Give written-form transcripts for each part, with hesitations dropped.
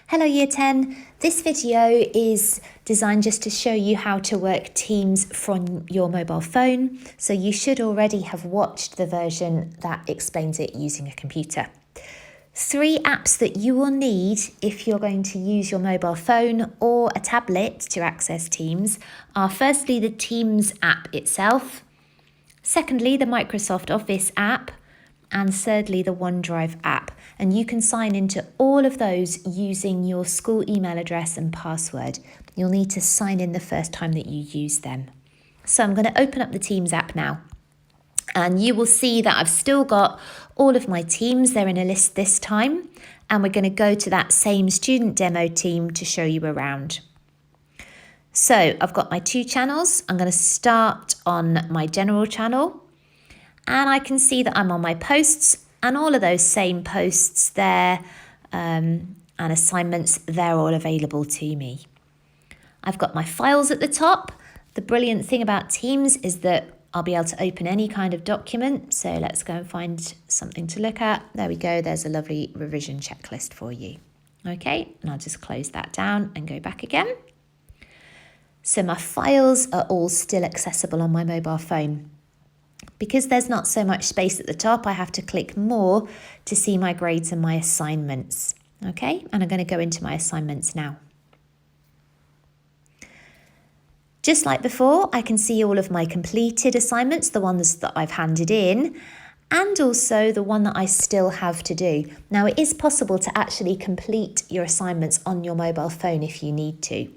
Hello Year 10, this video is designed just to show you how to work Teams from your mobile phone, so you should already have watched the version that explains it using a computer. 3 apps that you will need if you're going to use your mobile phone or a tablet to access Teams are firstly the Teams app itself, secondly the Microsoft Office app, and thirdly the OneDrive app. And you can sign into all of those using your school email address and password. You'll need to sign in the first time that you use them. So I'm going to open up the Teams app now. And you will see that I've still got all of my teams. They're in a list this time. And we're going to go to that same student demo team to show you around. So I've got my 2 channels. I'm going to start on my general channel. And I can see that I'm on my posts and all of those same posts there and assignments, they're all available to me. I've got my files at the top. The brilliant thing about Teams is that I'll be able to open any kind of document. So let's go and find something to look at. There we go. There's a lovely revision checklist for you. Okay, and I'll just close that down and go back again. So my files are all still accessible on my mobile phone. Because there's not so much space at the top, I have to click more to see my grades and my assignments. Okay, and I'm going to go into my assignments now. Just like before, I can see all of my completed assignments, the ones that I've handed in, and also the one that I still have to do. Now, it is possible to actually complete your assignments on your mobile phone if you need to.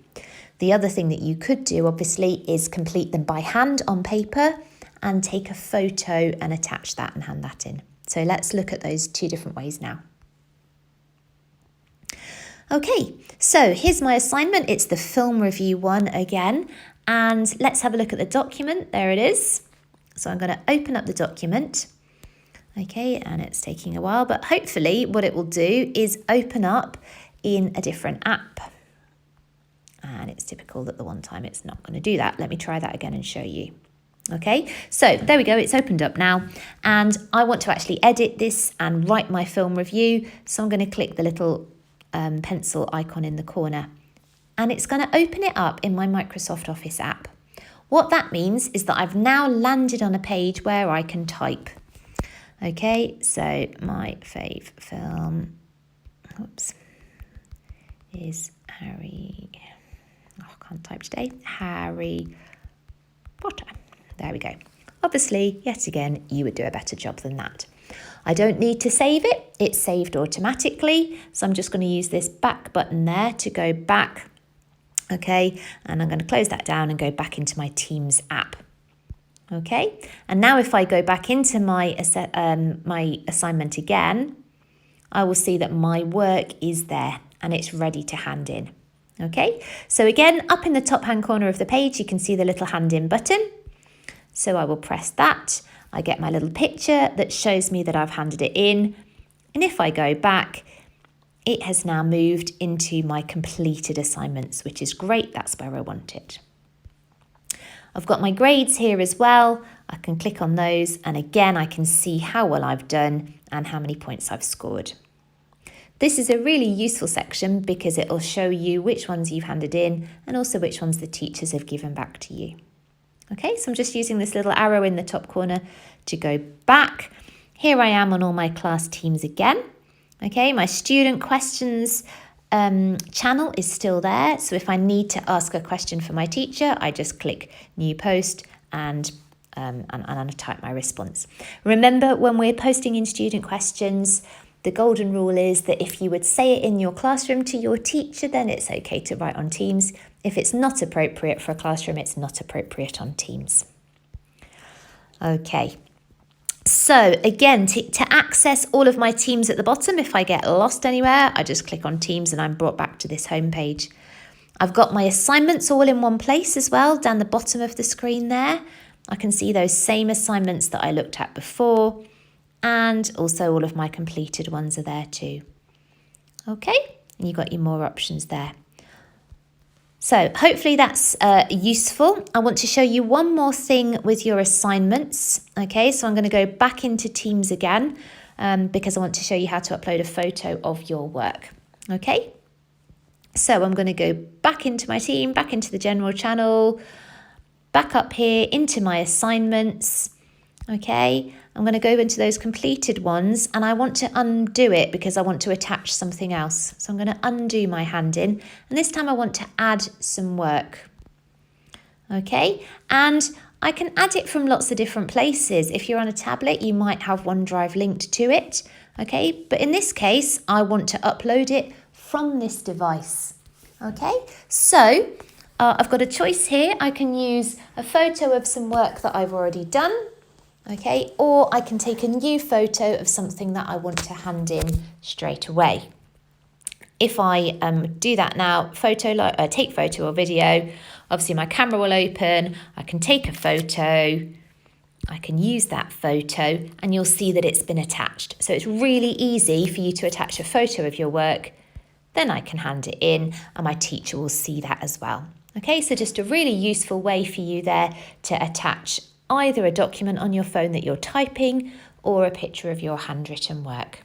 The other thing that you could do, obviously, is complete them by hand on paper and take a photo and attach that and hand that in. So let's look at those 2 different ways now. Okay, so here's my assignment. It's the film review one again. And let's have a look at the document. There it is. So I'm going to open up the document. Okay, and it's taking a while, but hopefully what it will do is open up in a different app. And it's typical that the one time it's not going to do that. Let me try that again and show you. Okay, so there we go, it's opened up now, and I want to actually edit this and write my film review, so I'm going to click the little pencil icon in the corner, and it's going to open it up in my Microsoft Office app. What that means is that I've now landed on a page where I can type. Okay, so my fave film, is Harry, I can't type today, Harry Potter. There we go. Obviously, yet again, you would do a better job than that. I don't need to save it. It's saved automatically. So I'm just going to use this back button there to go back. Okay, and I'm going to close that down and go back into my Teams app. Okay, and now if I go back into my assignment again, I will see that my work is there and it's ready to hand in. Okay, so again, up in the top hand corner of the page, you can see the little hand in button. So I will press that. I get my little picture that shows me that I've handed it in. And if I go back, it has now moved into my completed assignments, which is great. That's where I want it. I've got my grades here as well. I can click on those. And again, I can see how well I've done and how many points I've scored. This is a really useful section because it will show you which ones you've handed in and also which ones the teachers have given back to you. Okay, so I'm just using this little arrow in the top corner to go back. Here I am on all my class teams again. Okay, my student questions channel is still there. So if I need to ask a question for my teacher, I just click new post and type my response. Remember, when we're posting in student questions, the golden rule is that if you would say it in your classroom to your teacher, then it's okay to write on Teams. If it's not appropriate for a classroom, it's not appropriate on Teams. Okay, so again, to access all of my teams at the bottom, if I get lost anywhere, I just click on Teams and I'm brought back to this home page. I've got my assignments all in one place as well, down the bottom of the screen there. I can see those same assignments that I looked at before. And also all of my completed ones are there too. Okay, and you've got your more options there. So hopefully that's useful. I want to show you one more thing with your assignments. Okay, so I'm going to go back into Teams again because I want to show you how to upload a photo of your work. Okay, So I'm going to go back into my team, back into the general channel, back up here into my assignments. Okay, I'm going to go into those completed ones and I want to undo it because I want to attach something else. So I'm going to undo my hand in, and this time I want to add some work. Okay, and I can add it from lots of different places. If you're on a tablet, you might have OneDrive linked to it. Okay, but in this case, I want to upload it from this device. Okay, so I've got a choice here. I can use a photo of some work that I've already done. Okay, or I can take a new photo of something that I want to hand in straight away. If I do that now, take photo or video, obviously my camera will open, I can take a photo, I can use that photo, and you'll see that it's been attached. So it's really easy for you to attach a photo of your work, then I can hand it in and my teacher will see that as well. Okay, so just a really useful way for you there to attach either a document on your phone that you're typing or a picture of your handwritten work.